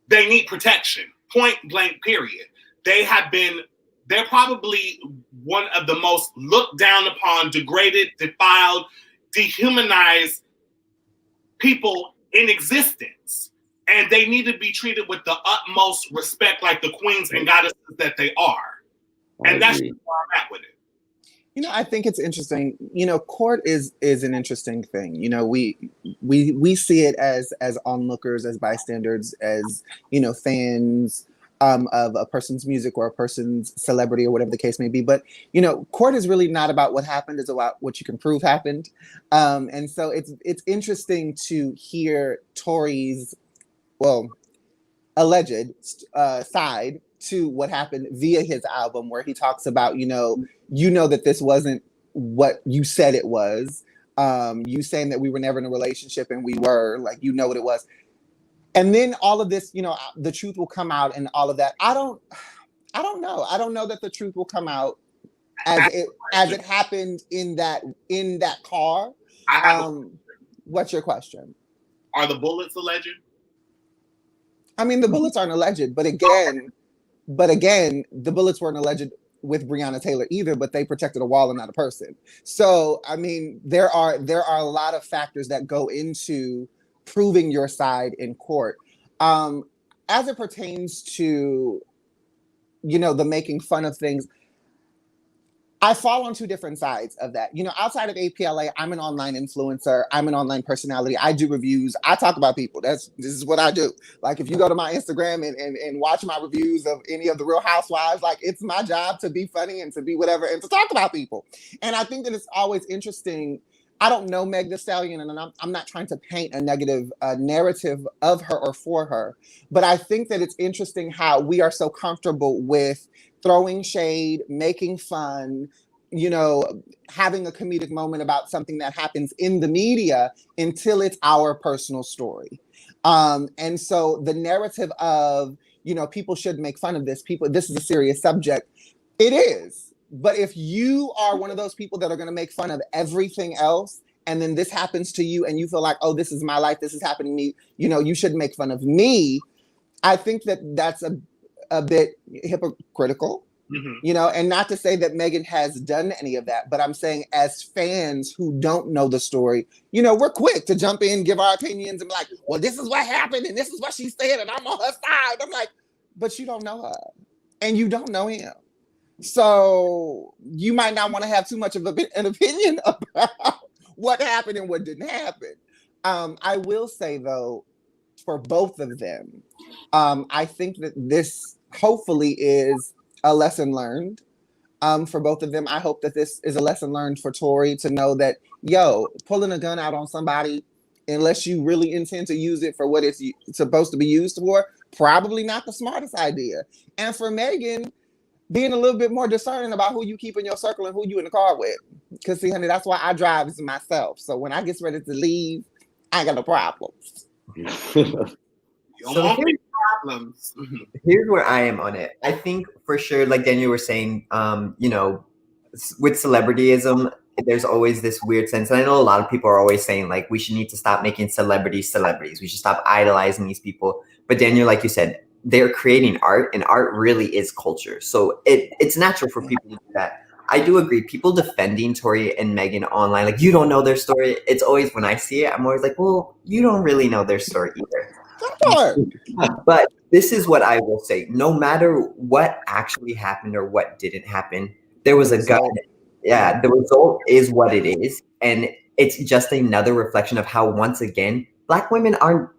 they need protection. Point blank, period. They're probably one of the most looked down upon, degraded, defiled, dehumanized people in existence. And they need to be treated with the utmost respect, like the queens and goddesses that they are. And that's where I'm at with it. You know, I think it's interesting. You know, court is an interesting thing. You know, we see it as onlookers, as bystanders, as, you know, fans of a person's music or a person's celebrity or whatever the case may be. But, you know, court is really not about what happened, it's about what you can prove happened. And so it's interesting to hear Tory's, well, alleged side to what happened via his album, where he talks about, you know that this wasn't what you said it was. You saying that we were never in a relationship and we were, like, you know what it was. And then all of this, you know, the truth will come out and all of that. I don't know. I don't know that the truth will come out as it happened in that car. What's your question? Are the bullets alleged? I mean, the bullets aren't alleged, but again, the bullets weren't alleged with Breonna Taylor either, but they protected a wall and not a person. So, I mean, there are a lot of factors that go into proving your side in court. As it pertains to, you know, the making fun of things, I fall on two different sides of that. You know, outside of APLA, I'm an online influencer. I'm an online personality. I do reviews. I talk about people. This is what I do. Like, if you go to my Instagram and watch my reviews of any of the Real Housewives, like, it's my job to be funny and to be whatever and to talk about people. And I think that it's always interesting. I don't know Meg Thee Stallion, and I'm not trying to paint a negative narrative of her or for her, but I think that it's interesting how we are so comfortable with throwing shade, making fun, you know, having a comedic moment about something that happens in the media until it's our personal story. And so the narrative of, you know, people should make fun of this, this is a serious subject. It is. But if you are one of those people that are going to make fun of everything else, and then this happens to you and you feel like, oh, this is my life, this is happening to me, you know, you shouldn't make fun of me. I think that that's a bit hypocritical. Mm-hmm. You know, and not to say that Megan has done any of that, but I'm saying as fans who don't know the story, you know, we're quick to jump in, give our opinions, and be like, well, this is what happened, and this is what she said, and I'm on her side. I'm like, but you don't know her, and you don't know him. So you might not want to have too much of an opinion about what happened and what didn't happen. I will say, though, for both of them, I think that this hopefully is a lesson learned for both of them. I hope that this is a lesson learned for Tory to know that, yo, pulling a gun out on somebody, unless you really intend to use it for what it's supposed to be used for, probably not the smartest idea. And for Megan, being a little bit more discerning about who you keep in your circle and who you in the car with. Because, see, honey, that's why I drive as myself. So when I get ready to leave, I ain't got no problems. So here's where I am on it. I think for sure, like Daniel was saying, you know, with celebrityism, there's always this weird sense. And I know a lot of people are always saying, like, we should need to stop making celebrities celebrities. We should stop idolizing these people. But Daniel, like you said, they're creating art, and art really is culture. So it's natural for people to do that. I do agree. People defending Tory and Megan online, like, you don't know their story. It's always, when I see it, I'm always like, well, you don't really know their story either. But this is what I will say. No matter what actually happened or what didn't happen, there was a gun. Yeah, the result is what it is. And it's just another reflection of how, once again, Black women are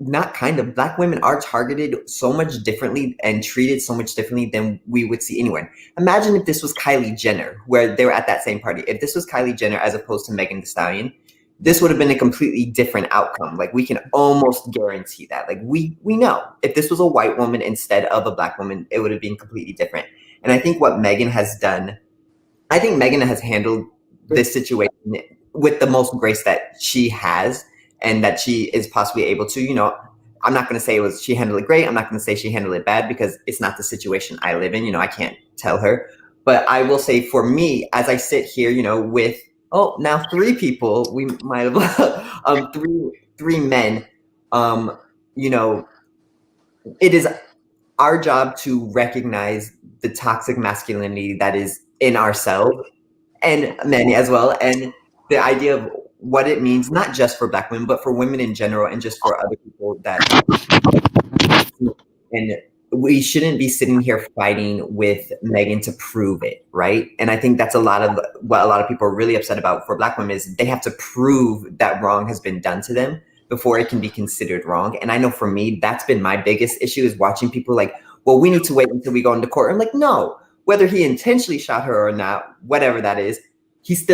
Black women are targeted so much differently and treated so much differently than we would see anywhere. Imagine if this was Kylie Jenner, where they were at that same party. If this was Kylie Jenner as opposed to Megan Thee Stallion, this would have been a completely different outcome. Like, we can almost guarantee that. Like, we know if this was a white woman instead of a Black woman, it would have been completely different. And I think what Megan has done, I think Megan has handled this situation with the most grace that she has, and that she is possibly able to. You know, I'm not going to say she handled it great. I'm not going to say she handled it bad, because it's not the situation I live in. You know, I can't tell her. But I will say, for me, as I sit here, you know, with, now 3 people, we might have three men, you know, it is our job to recognize the toxic masculinity that is in ourselves, and men as well. And the idea of what it means, not just for Black women, but for women in general, and just for other people and we shouldn't be sitting here fighting with Megan to prove it, right? And I think that's a lot of what a lot of people are really upset about for Black women, is they have to prove that wrong has been done to them before it can be considered wrong. And I know for me, that's been my biggest issue, is watching people like, well, we need to wait until we go into court. I'm like, no, whether he intentionally shot her or not, whatever that is, his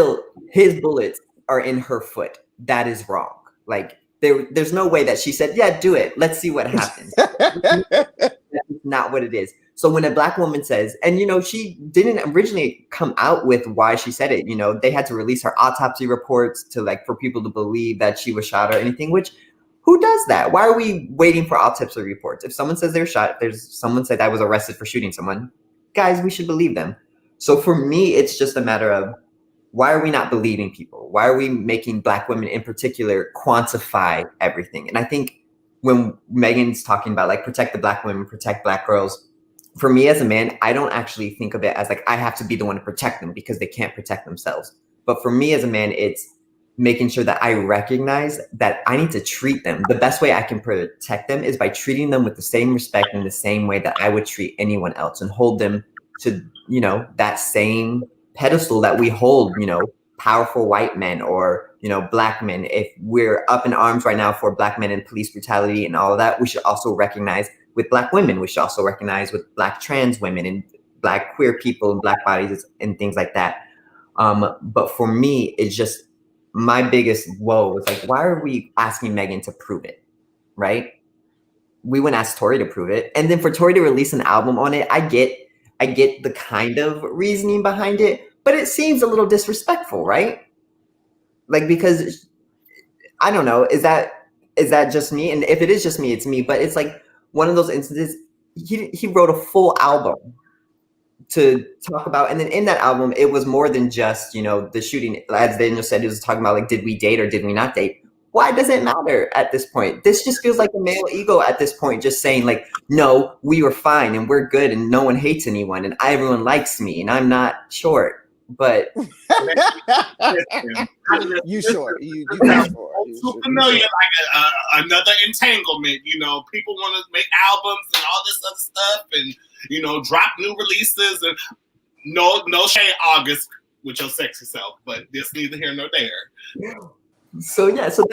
bullets are in her foot. That is wrong. Like, there's no way that she said, yeah, do it. Let's see what happens. That's not what it is. So when a Black woman says, and, you know, she didn't originally come out with why she said it, you know, they had to release her autopsy reports to, like, for people to believe that she was shot or anything, which, who does that? Why are we waiting for autopsy reports? If someone says they're shot, someone said I was arrested for shooting someone, guys, we should believe them. So for me, it's just a matter of, why are we not believing people? Why are we making Black women in particular quantify everything? And I think when Megan's talking about, like, protect the Black women, protect Black girls, for me as a man, I don't actually think of it as like I have to be the one to protect them because they can't protect themselves. But for me as a man, it's making sure that I recognize that I need to treat them. The best way I can protect them is by treating them with the same respect in the same way that I would treat anyone else, and hold them to, you know, that same pedestal that we hold, you know, powerful white men or, you know, Black men. If we're up in arms right now for Black men and police brutality and all of that, we should also recognize with Black women, we should also recognize with Black trans women and Black queer people and Black bodies and things like that. But for me, it's just my biggest woe was like, why are we asking Megan to prove it, right? We wouldn't ask Tori to prove it. And then for Tori to release an album on it, I get the kind of reasoning behind it, but it seems a little disrespectful, right? Like, because I don't know, is that just me? And if it is just me, it's me. But it's like one of those instances. He wrote a full album to talk about, and then in that album, it was more than just the shooting. As Daniel said, he was talking about like, did we date or did we not date? Why does it matter at this point? This just feels like a male ego at this point, just saying like, no, we were fine and we're good and no one hates anyone and everyone likes me and I'm not short. But you short. You short. So familiar, like another entanglement. People want to make albums and all this other stuff, and drop new releases, and no shade August with your sexy self, but this neither here nor there. So yeah, so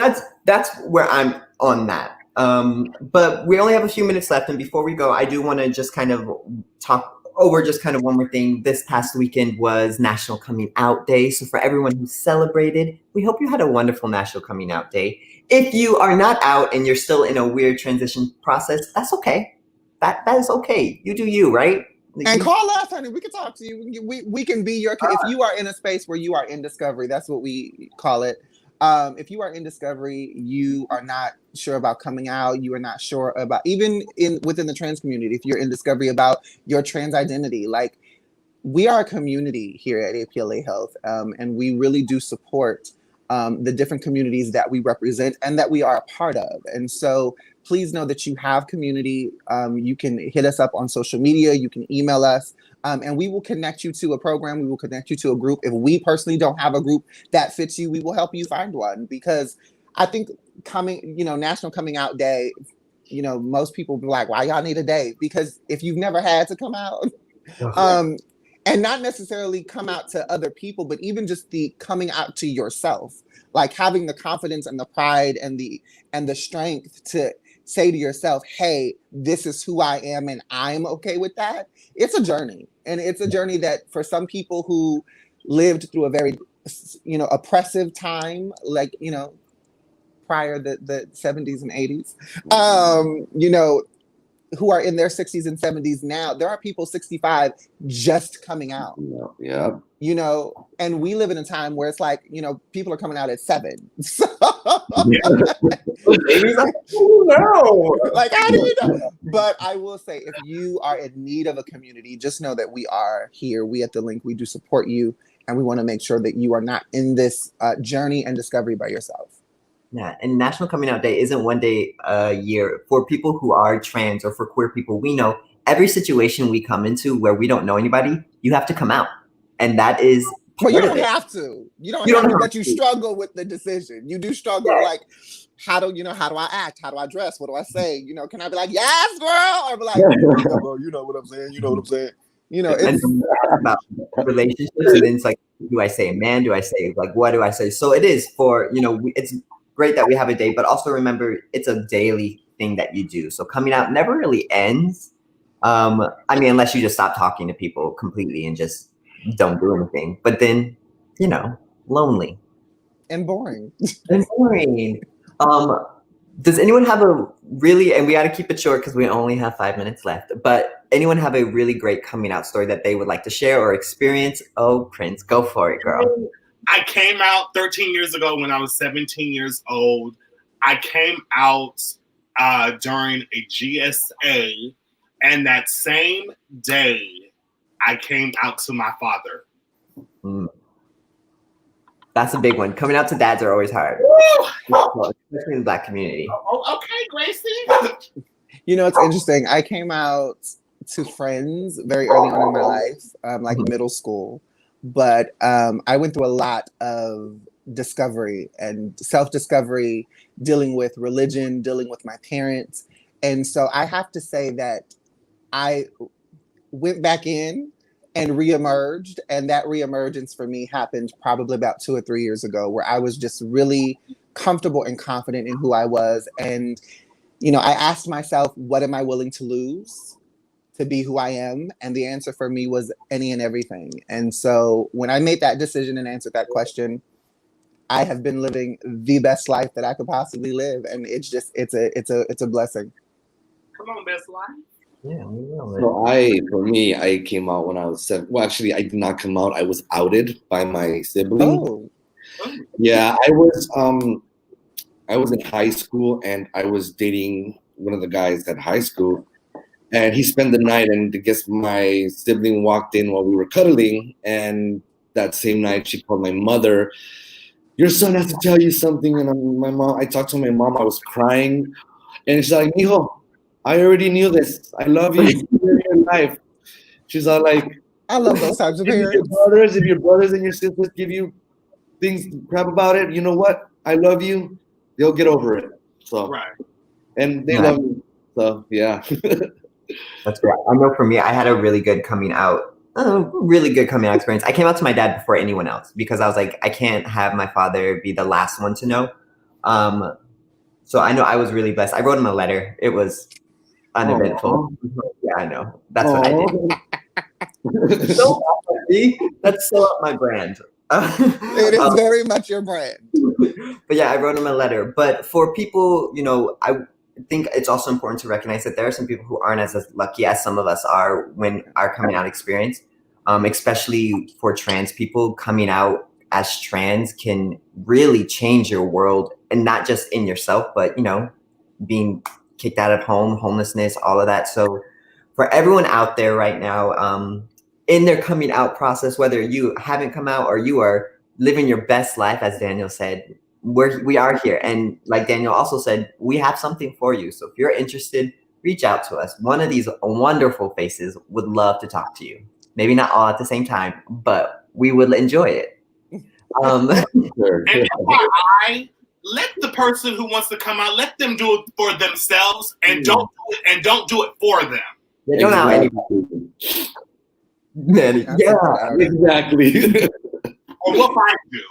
that's where I'm on that. But we only have a few minutes left, and before we go, I do want to just kind of talk over just kind of one more thing. This past weekend was National Coming Out Day. So for everyone who celebrated, we hope you had a wonderful National Coming Out Day. If you are not out and you're still in a weird transition process, that's okay. That is okay. You do you, right? And call us, honey. We can talk to you. We can be your. If you are in a space where you are in discovery, that's what we call it. If you are in discovery, you are not sure about coming out, you are not sure about, even within the trans community, if you're in discovery about your trans identity, like, we are a community here at APLA Health, and we really do support the different communities that we represent and that we are a part of. And so please know that you have community. You can hit us up on social media, you can email us, and we will connect you to a program. We will connect you to a group. If we personally don't have a group that fits you, we will help you find one. Because I think National Coming Out Day, most people will be like, why y'all need a day? Because if you've never had to come out, and not necessarily come out to other people, but even just the coming out to yourself, like having the confidence and the pride and the strength to say to yourself, hey, this is who I am and I'm okay with that. It's a journey. And it's a journey that for some people who lived through a very, oppressive time, like, prior the 70s and 80s, who are in their 60s and 70s now. There are people 65 just coming out. Yeah. And we live in a time where it's like, people are coming out at 7. So, no. Like, how do you know? But I will say, if you are in need of a community, just know that we are here. We at The Link, we do support you, and we want to make sure that you are not in this journey and discovery by yourself. Yeah, and National Coming Out Day isn't one day a year. For people who are trans or for queer people, we know every situation we come into where we don't know anybody, you have to come out. And that is Well, you don't have to. You don't have to, but you struggle with the decision. You do struggle, like, how do I act? How do I dress? What do I say? Can I be like, yes, girl? Or be like, bro, you know what I'm saying? You know what I'm saying? It's about relationships, and then it's like, do I say man? Do I say, like, what do I say? So it is for, it's great that we have a day, but also remember, it's a daily thing that you do. So coming out never really ends. Unless you just stop talking to people completely and just don't do anything. But then, lonely. And boring. Does anyone have a really, and we got to keep it short because we only have 5 minutes left, but anyone have a really great coming out story that they would like to share or experience? Oh, Prince, go for it, girl. I came out 13 years ago when I was 17 years old. I came out during a GSA, and that same day, I came out to my father. That's a big one. Coming out to dads are always hard, especially in the Black community. Oh, okay, Gracie. It's interesting. I came out to friends very early on in my life, like middle school. But I went through a lot of discovery and self-discovery, dealing with religion, dealing with my parents. And so I have to say that I went back in and reemerged. And that reemergence for me happened probably about 2 or 3 years ago, where I was just really comfortable and confident in who I was. And, I asked myself, what am I willing to lose to be who I am. And the answer for me was any and everything. And so when I made that decision and answered that question, I have been living the best life that I could possibly live. And it's a blessing. Come on, best life. Yeah, we know it. So for me, I came out when I was 7. Well, actually, I did not come out. I was outed by my sibling. Oh, Yeah, I was in high school and I was dating one of the guys at high school, and he spent the night. And I guess my sibling walked in while we were cuddling, and that same night she called my mother. Your son has to tell you something. And I talked to my mom. I was crying, and she's like, "Mijo, I already knew this. I love you. You're in your life." She's all like, I love those types of if parents. your brothers and your sisters give you things crap about it, you know what? I love you. They'll get over it. So, Right. and they Yeah. love me. So, yeah. That's great. I know for me, I had a really good coming out experience. I came out to my dad before anyone else because I was like, I can't have my father be the last one to know. So I know I was really blessed. I wrote him a letter. It was uneventful. Yeah, I know. That's what I did. So that's so up my brand. It is very much your brand. But yeah, I wrote him a letter. But for people, I think it's also important to recognize that there are some people who aren't as lucky as some of us are when our coming out experience, especially for trans people. Coming out as trans can really change your world, and not just in yourself, but being kicked out of home, homelessness, all of that. So for everyone out there right now, in their coming out process, whether you haven't come out or you are living your best life, as Daniel said, we are here. And like Daniel also said, we have something for you. So if you're interested, reach out to us. One of these wonderful faces would love to talk to you. Maybe not all at the same time, but we would enjoy it. And FYI, let the person who wants to come out, let them do it for themselves, and don't do it for them. Yeah, don't out anybody. Man, yeah, exactly. Or we'll find you.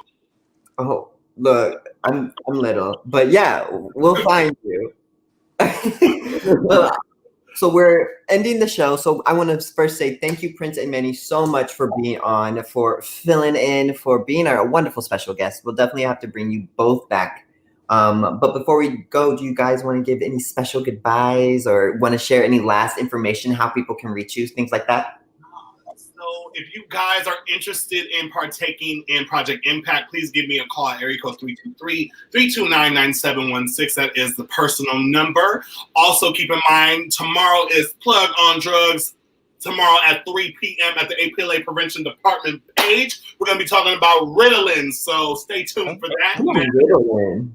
Oh, look, I'm little, but yeah, we'll find you. So we're ending the show. So I want to first say thank you, Prince and Manny, so much for being on, for filling in, for being our wonderful special guest. We'll definitely have to bring you both back. But before we go, do you guys want to give any special goodbyes or want to share any last information, how people can reach you, things like that? So if you guys are interested in partaking in Project Impact, please give me a call at area code 323-329-9716. That is the personal number. Also keep in mind, tomorrow is Plug on Drugs. Tomorrow at 3 p.m. at the APLA Prevention Department page. We're going to be talking about Ritalin, so stay tuned for that. Ritalin.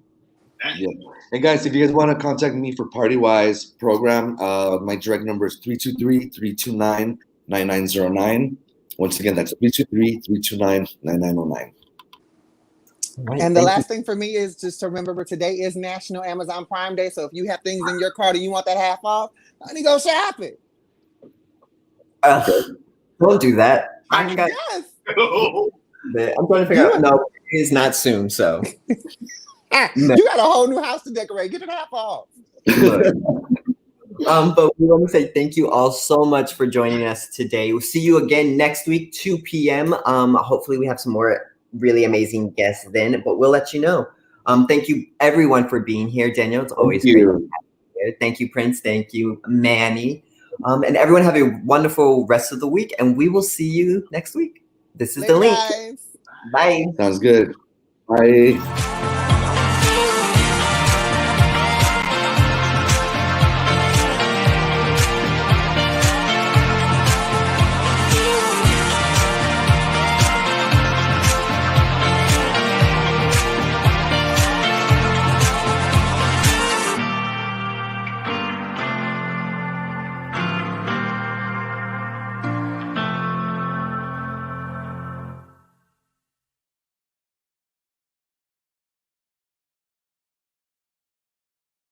Yeah. And guys, if you guys want to contact me for PartyWise program, my direct number is 323-329-9909. Once again, that's 323-329-9909. And the last thing for me is just to remember today is National Amazon Prime Day. So if you have things in your cart and you want that half off, honey, go shopping. Don't do that. Yes. I'm trying to figure out. No, it is not soon. So You got a whole new house to decorate. Get it half off. But we want to say thank you all so much for joining us today. We'll see you again next week, 2 p.m. Hopefully we have some more really amazing guests then, but we'll let you know. Thank you everyone for being here. Daniel, it's always great to have you here. Thank you, Prince. Thank you, Manny. And everyone have a wonderful rest of the week, and we will see you next week. This is the link. Guys. Bye. Sounds good. Bye.